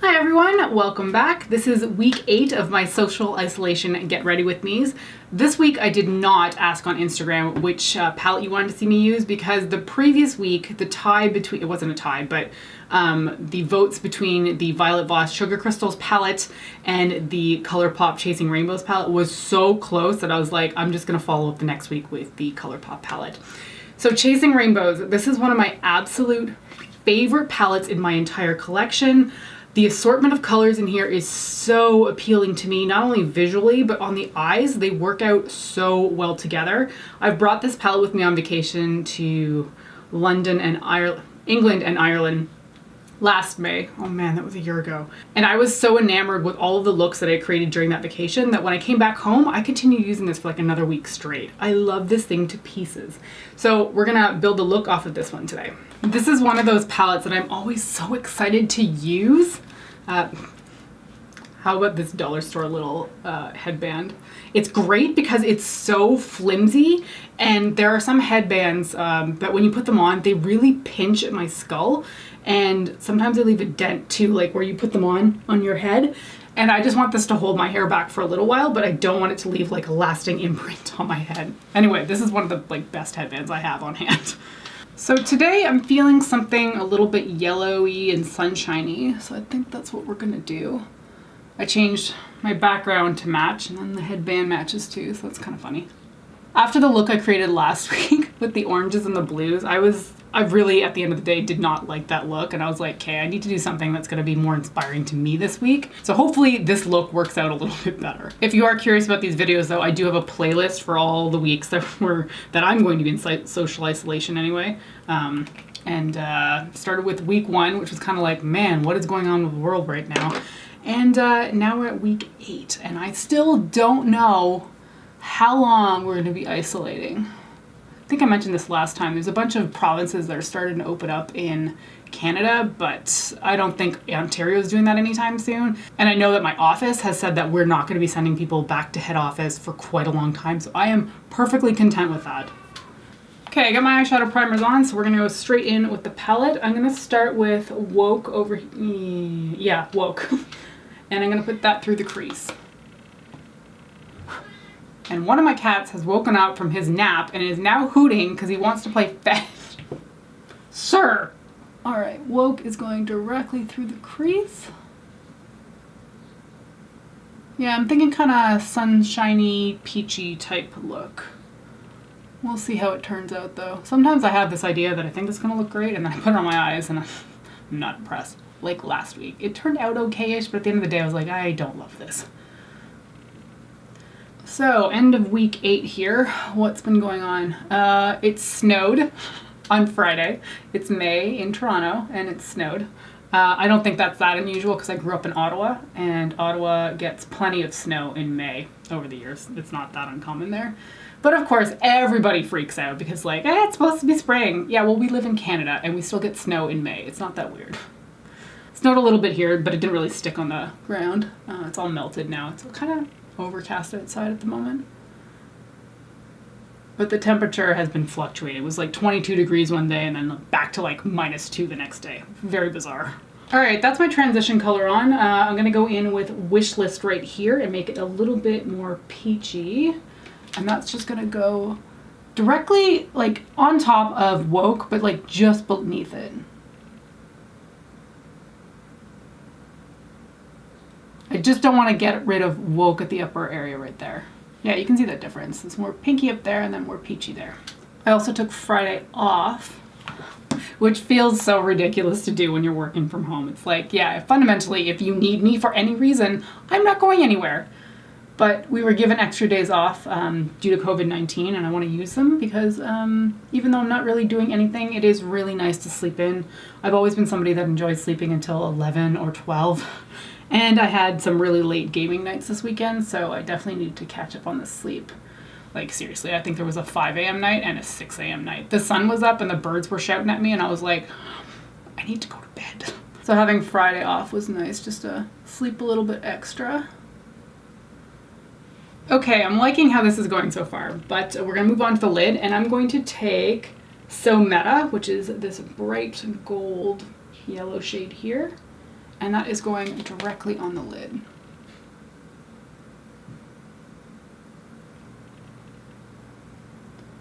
Hi everyone, welcome back. This is week 8 of my social isolation get ready with me's. This week I did not ask on Instagram which palette you wanted to see me use because the previous week the tie between, it wasn't a tie, but the votes between the Violet Voss Sugar Crystals palette and the ColourPop Chasing Rainbows palette was so close that I was like, I'm just gonna follow up the next week with the ColourPop palette. So Chasing Rainbows, this is one of my absolute favorite palettes in my entire collection. The assortment of colors in here is so appealing to me, not only visually, but on the eyes. They work out so well together. I've brought this palette with me on vacation to London and England and Ireland last May. Oh man, that was a year ago. And I was so enamored with all of the looks that I created during that vacation that when I came back home, I continued using this for like another week straight. I love this thing to pieces. So we're gonna build a look off of this one today. This is one of those palettes that I'm always so excited to use. How about this dollar store little headband? It's great because it's so flimsy, and there are some headbands that when you put them on, they really pinch at my skull, and sometimes they leave a dent too, like where you put them on your head. And I just want this to hold my hair back for a little while, but I don't want it to leave like a lasting imprint on my head. Anyway, this is one of the like best headbands I have on hand. So today I'm feeling something a little bit yellowy and sunshiny, so I think that's what we're gonna do. I changed my background to match, and then the headband matches too, so that's kind of funny. After the look I created last week with the oranges and the blues, I really, at the end of the day, did not like that look, and I was like, okay, I need to do something that's gonna be more inspiring to me this week. So hopefully this look works out a little bit better. If you are curious about these videos though, I do have a playlist for all the weeks that I'm going to be in social isolation anyway. Started with week 1, which was kind of like, man, what is going on with the world right now? And now we're at week 8, and I still don't know how long we're gonna be isolating. I think I mentioned this last time. There's a bunch of provinces that are starting to open up in Canada, but I don't think Ontario is doing that anytime soon. And I know that my office has said that we're not going to be sending people back to head office for quite a long time, so I am perfectly content with that. Okay, I got my eyeshadow primers on, so we're going to go straight in with the palette. I'm going to start with Woke over, yeah, Woke. And I'm going to put that through the crease. And one of my cats has woken up from his nap and is now hooting because he wants to play fetch. Sir! Alright, Woke is going directly through the crease. Yeah, I'm thinking kind of sunshiny, peachy type look. We'll see how it turns out though. Sometimes I have this idea that I think it's going to look great, and then I put it on my eyes and I'm not impressed. Like last week. It turned out okay-ish, but at the end of the day I was like, I don't love this. So, end of week 8 here. What's been going on? It snowed on Friday. It's May in Toronto, and it snowed. I don't think that's that unusual because I grew up in Ottawa, and Ottawa gets plenty of snow in May over the years. It's not that uncommon there. But of course, everybody freaks out because like, it's supposed to be spring. Yeah, well, we live in Canada, and we still get snow in May. It's not that weird. It snowed a little bit here, but it didn't really stick on the ground. It's all melted now. It's kind of overcast outside at the moment. But the temperature has been fluctuating. It was like 22 degrees one day and then back to like -2 the next day. Very bizarre. All right, that's my transition color on. I'm gonna go in with Wish List right here and make it a little bit more peachy. And that's just gonna go directly like on top of Woke, but like just beneath it. I just don't want to get rid of Woke at the upper area right there. Yeah, you can see that difference. It's more pinky up there and then more peachy there. I also took Friday off, which feels so ridiculous to do when you're working from home. It's like, yeah, fundamentally, if you need me for any reason, I'm not going anywhere. But we were given extra days off due to COVID-19, and I want to use them because even though I'm not really doing anything, it is really nice to sleep in. I've always been somebody that enjoys sleeping until 11 or 12. And I had some really late gaming nights this weekend, so I definitely need to catch up on the sleep. Like seriously, I think there was a 5 a.m. night and a 6 a.m. night. The sun was up and the birds were shouting at me, and I was like, I need to go to bed. So having Friday off was nice, just to sleep a little bit extra. Okay, I'm liking how this is going so far, but we're gonna move on to the lid, and I'm going to take So Meta, which is this bright gold yellow shade here, and that is going directly on the lid.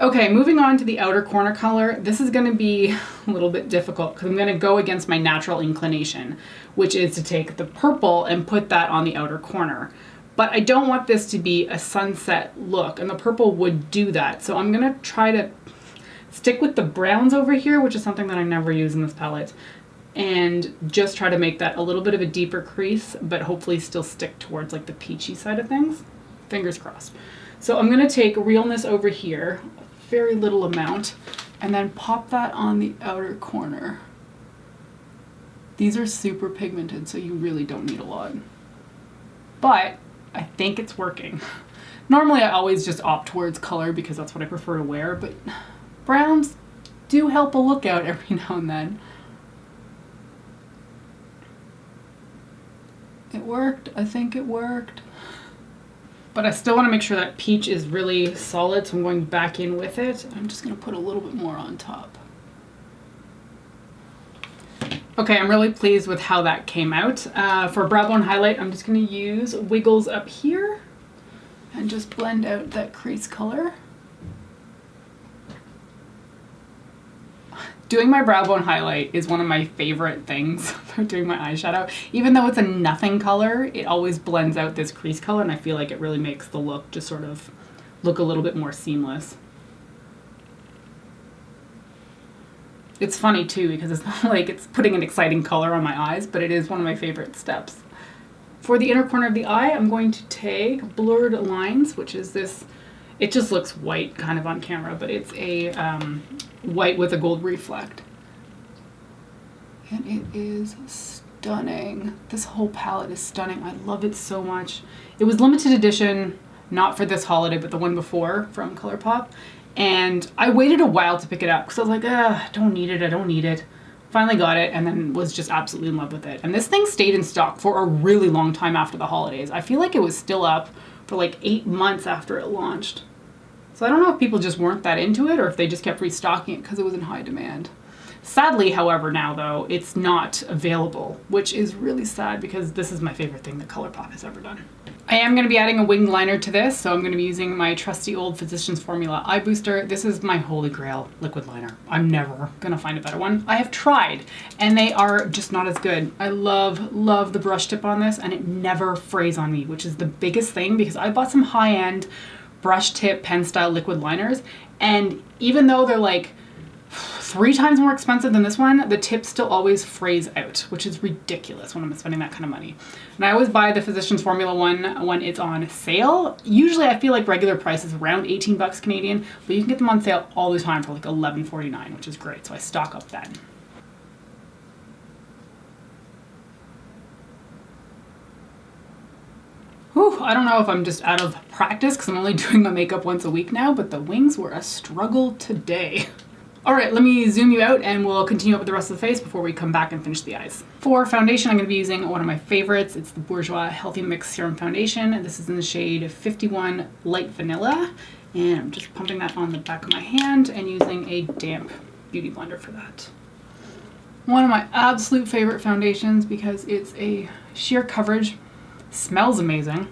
Okay, moving on to the outer corner color. This is going to be a little bit difficult because I'm going to go against my natural inclination, which is to take the purple and put that on the outer corner. But I don't want this to be a sunset look, and the purple would do that. So I'm going to try to stick with the browns over here, which is something that I never use in this palette, and just try to make that a little bit of a deeper crease, but hopefully still stick towards like the peachy side of things. Fingers crossed. So I'm going to take Realness over here, very little amount, and then pop that on the outer corner. These are super pigmented, so you really don't need a lot. But I think it's working. Normally I always just opt towards color because that's what I prefer to wear, but browns do help a look out every now and then. It worked. I think it worked. But I still want to make sure that peach is really solid, so I'm going back in with it. I'm just going to put a little bit more on top. Okay, I'm really pleased with how that came out. For brow bone highlight, I'm just going to use Wiggles up here and just blend out that crease color. Doing my brow bone highlight is one of my favorite things for doing my eyeshadow. Even though it's a nothing color, it always blends out this crease color, and I feel like it really makes the look just sort of look a little bit more seamless. It's funny too because it's not like it's putting an exciting color on my eyes, but it is one of my favorite steps. For the inner corner of the eye, I'm going to take Blurred Lines, which is this, it just looks white kind of on camera, but it's a white with a gold reflect. And it is stunning. This whole palette is stunning. I love it so much. It was limited edition, not for this holiday, but the one before from ColourPop. And I waited a while to pick it up because I was like, I don't need it, I don't need it. Finally got it and then was just absolutely in love with it. And this thing stayed in stock for a really long time after the holidays. I feel like it was still up for like 8 months after it launched. So I don't know if people just weren't that into it or if they just kept restocking it because it was in high demand. Sadly, however, now though, it's not available, which is really sad because this is my favorite thing that ColourPop has ever done. I am going to be adding a winged liner to this, so I'm going to be using my trusty old Physicians Formula Eye Booster. This is my holy grail liquid liner. I'm never going to find a better one. I have tried, and they are just not as good. I love the brush tip on this, and it never frays on me, which is the biggest thing because I bought some high-end brush tip pen style liquid liners, and even though they're like 3 times more expensive than this one, the tip still always frays out, which is ridiculous when I'm spending that kind of money. And I always buy the Physicians Formula one when it's on sale. Usually I feel like regular price is around 18 bucks Canadian, but you can get them on sale all the time for like $11.49, which is great, so I stock up then. Whew, I don't know if I'm just out of practice because I'm only doing my makeup once a week now, but the wings were a struggle today. All right, let me zoom you out and we'll continue up with the rest of the face before we come back and finish the eyes. For foundation, I'm going to be using one of my favorites. It's the Bourjois Healthy Mix Serum Foundation. This is in the shade 51 Light Vanilla. And I'm just pumping that on the back of my hand and using a damp beauty blender for that. One of my absolute favorite foundations because it's a sheer coverage, smells amazing.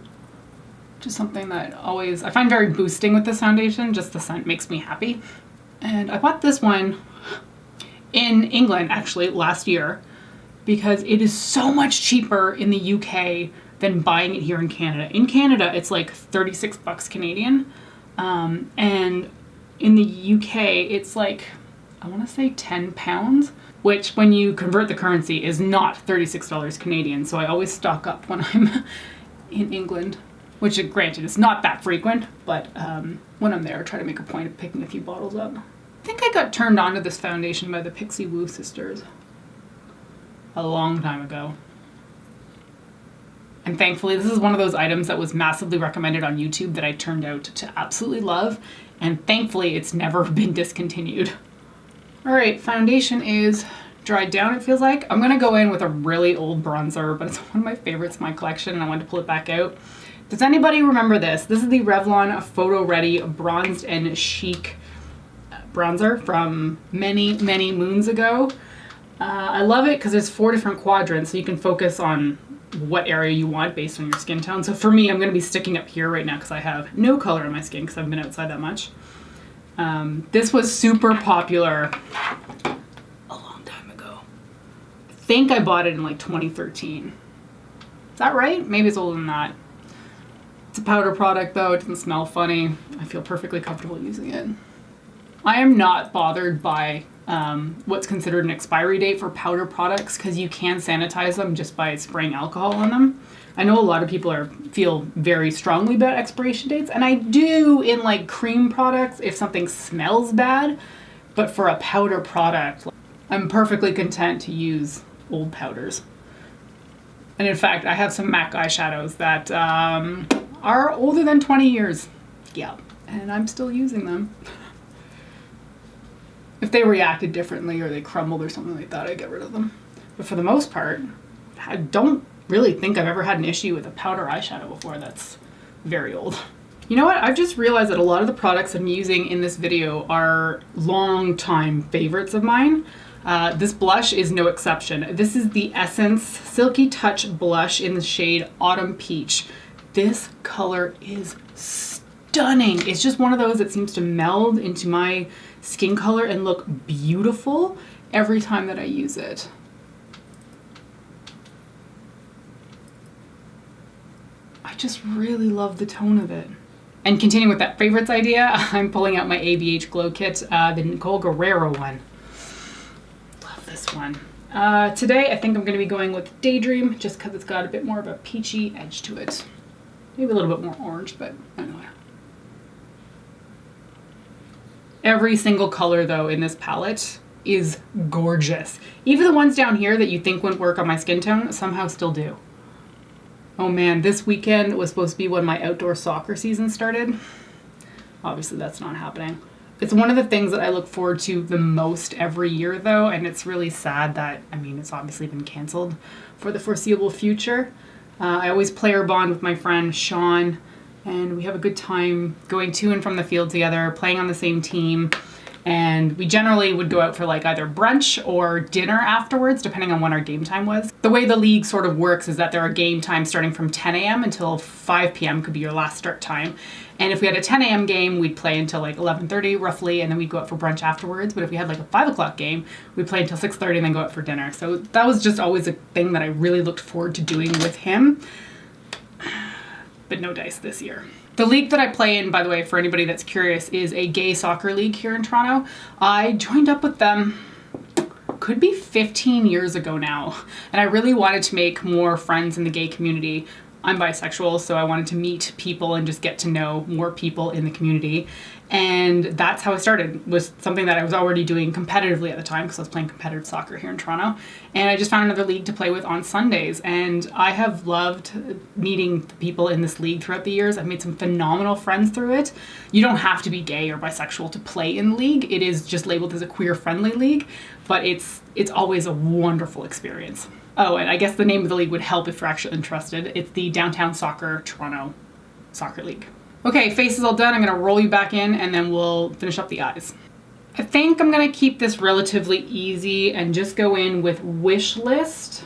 Just something that I find very boosting with this foundation. Just the scent makes me happy. And I bought this one in England actually last year because it is so much cheaper in the UK than buying it here in Canada. In Canada, it's like 36 bucks Canadian. And in the UK, it's like, I want to say 10 pounds, which when you convert the currency is not $36 Canadian. So I always stock up when I'm in England, which granted, it's not that frequent, but when I'm there, I try to make a point of picking a few bottles up. I think I got turned on to this foundation by the Pixie Woo sisters a long time ago. And thankfully, this is one of those items that was massively recommended on YouTube that I turned out to absolutely love. And thankfully, it's never been discontinued. All right, foundation is dried down, it feels like. I'm going to go in with a really old bronzer, but it's one of my favorites in my collection, and I wanted to pull it back out. Does anybody remember this? This is the Revlon Photoready Bronzed and Chic bronzer from many, many moons ago. I love it because there's 4 different quadrants, so you can focus on what area you want based on your skin tone. So for me, I'm going to be sticking up here right now because I have no color in my skin because I've been outside that much. This was super popular a long time ago. I think I bought it in like 2013. Is that right? Maybe it's older than that. It's a powder product though. It doesn't smell funny. I feel perfectly comfortable using it. I am not bothered by what's considered an expiry date for powder products because you can sanitize them just by spraying alcohol on them. I know a lot of people feel very strongly about expiration dates, and I do in like cream products if something smells bad, but for a powder product, I'm perfectly content to use old powders. And in fact, I have some MAC eyeshadows that are older than 20 years. Yeah, and I'm still using them. If they reacted differently or they crumbled or something like that, I'd get rid of them. But for the most part, I don't really think I've ever had an issue with a powder eyeshadow before that's very old. You know what? I've just realized that a lot of the products I'm using in this video are long-time favorites of mine. This blush is no exception. This is the Essence Silky Touch Blush in the shade Autumn Peach. This color is stunning. It's just one of those that seems to meld into my skin color and look beautiful every time that I use it. I just really love the tone of it. And continuing with that favorites idea, I'm pulling out my ABH Glow Kit, the Nicole Guerrero one. Love this one. Today I think I'm going to be going with Daydream just because it's got a bit more of a peachy edge to it. Maybe a little bit more orange, but anyway. Every single color though in this palette is gorgeous. Even the ones down here that you think wouldn't work on my skin tone somehow still do. Oh man, this weekend was supposed to be when my outdoor soccer season started. Obviously that's not happening. It's one of the things that I look forward to the most every year though, and it's really sad that, I mean, it's obviously been canceled for the foreseeable future. I always player bond with my friend Sean, and we have a good time going to and from the field together, playing on the same team. And we generally would go out for like either brunch or dinner afterwards, depending on when our game time was. The way the league sort of works is that there are game times starting from 10 a.m. until 5 p.m. could be your last start time. And if we had a 10 a.m. game, we'd play until like 11:30 roughly, and then we'd go out for brunch afterwards. But if we had like a 5 o'clock game, we'd play until 6:30 and then go out for dinner. So that was just always a thing that I really looked forward to doing with him. But no dice this year. The league that I play in, by the way, for anybody that's curious, is a gay soccer league here in Toronto. I joined up with them, could be 15 years ago now, and I really wanted to make more friends in the gay community. I'm bisexual, so I wanted to meet people and just get to know more people in the community. And that's how I started, was something that I was already doing competitively at the time because I was playing competitive soccer here in Toronto. And I just found another league to play with on Sundays. And I have loved meeting the people in this league throughout the years. I've made some phenomenal friends through it. You don't have to be gay or bisexual to play in the league. It is just labeled as a queer-friendly league, but it's always a wonderful experience. Oh, and I guess the name of the league would help if you're actually interested. It's the Downtown Soccer Toronto Soccer League. Okay, face is all done. I'm gonna roll you back in and then we'll finish up the eyes. I think I'm gonna keep this relatively easy and just go in with Wish List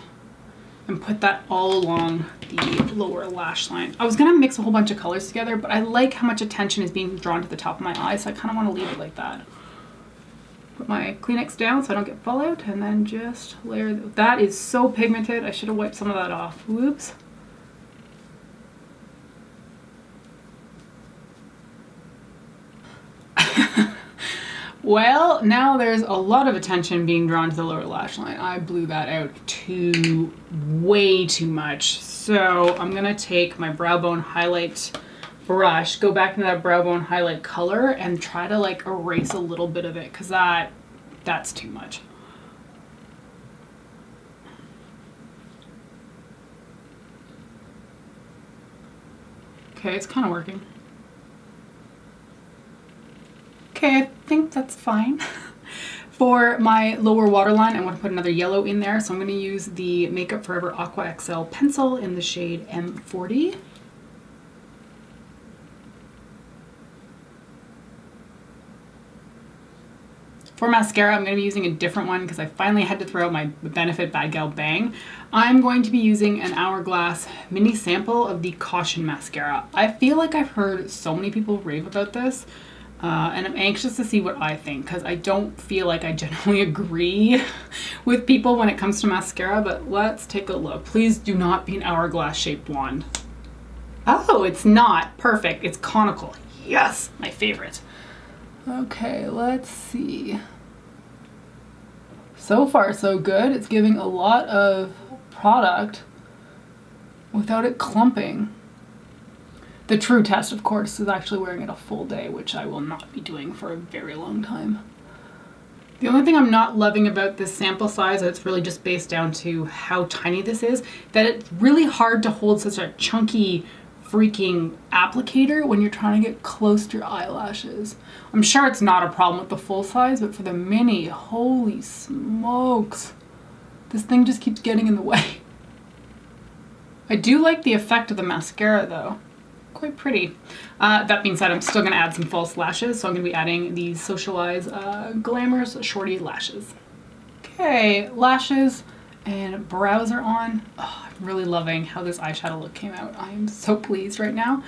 and put that all along the lower lash line. I was gonna mix a whole bunch of colors together, but I like how much attention is being drawn to the top of my eye, so I kinda wanna leave it like that. Put my Kleenex down so I don't get fallout, and then just layer. That is so pigmented. I should have wiped some of that off. Whoops. Well, now there's a lot of attention being drawn to the lower lash line. I blew that out way too much. So I'm gonna take my brow bone highlight brush, go back into that brow bone highlight color and try to like erase a little bit of it because that's too much. Okay, it's kind of working. Okay, I think that's fine. For my lower waterline, I want to put another yellow in there, so I'm going to use the Makeup Forever Aqua XL pencil in the shade M40. For mascara, I'm going to be using a different one because I finally had to throw out my Benefit Bad Gal Bang. I'm going to be using an Hourglass mini sample of the Caution Mascara. I feel like I've heard so many people rave about this, and I'm anxious to see what I think because I don't feel like I generally agree with people when it comes to mascara, but let's take a look. Please do not be an hourglass shaped wand. Oh, it's not. Perfect. It's conical. Yes, my favorite. Okay, let's see. So far, so good. It's giving a lot of product without it clumping. The true test, of course, is actually wearing it a full day, which I will not be doing for a very long time. The only thing I'm not loving about this sample size, it's really just based down to how tiny this is, that it's really hard to hold such a chunky freaking applicator when you're trying to get close to your eyelashes. I'm sure it's not a problem with the full size, but for the mini, holy smokes. This thing just keeps getting in the way. I do like the effect of the mascara though. Quite pretty. That being said, I'm still gonna add some false lashes, so I'm gonna be adding these Socialize Glamorous Shorty Lashes. Okay, lashes and brows are on. Oh, I'm really loving how this eyeshadow look came out. I am so pleased right now.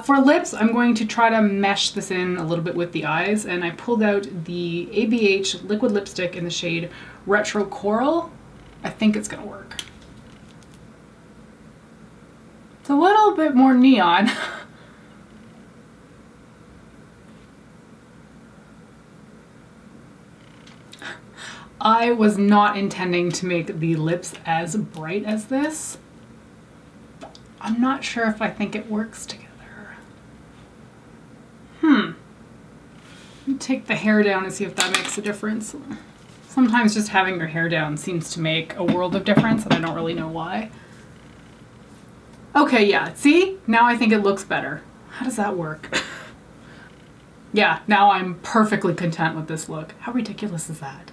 For lips, I'm going to try to mesh this in a little bit with the eyes, and I pulled out the ABH liquid lipstick in the shade Retro Coral. I think it's gonna work. It's a little bit more neon. I was not intending to make the lips as bright as this. I'm not sure if I think it works together. Let me take the hair down and see if that makes a difference. Sometimes just having your hair down seems to make a world of difference, and I don't really know why. Okay, yeah, see? Now I think it looks better. How does that work? Yeah, now I'm perfectly content with this look. How ridiculous is that?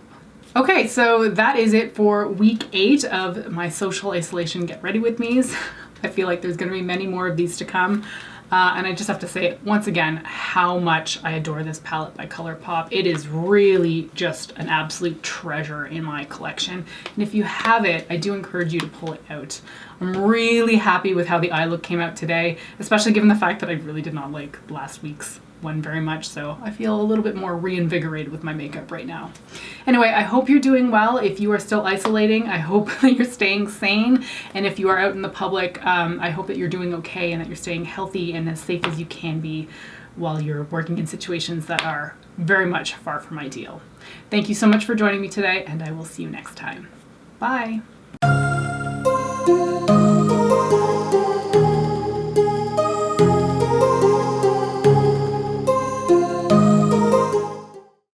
Okay, so that is it for week 8 of my social isolation get ready with me's. I feel like there's gonna be many more of these to come. And I just have to say once again how much I adore this palette by ColourPop. It is really just an absolute treasure in my collection. And if you have it, I do encourage you to pull it out. I'm really happy with how the eye look came out today, especially given the fact that I really did not like last week's one very much, so I feel a little bit more reinvigorated with my makeup right now. Anyway, I hope you're doing well. If you are still isolating, I hope that you're staying sane, and if you are out in the public, I hope that you're doing okay and that you're staying healthy and as safe as you can be while you're working in situations that are very much far from ideal. Thank you so much for joining me today, and I will see you next time. Bye!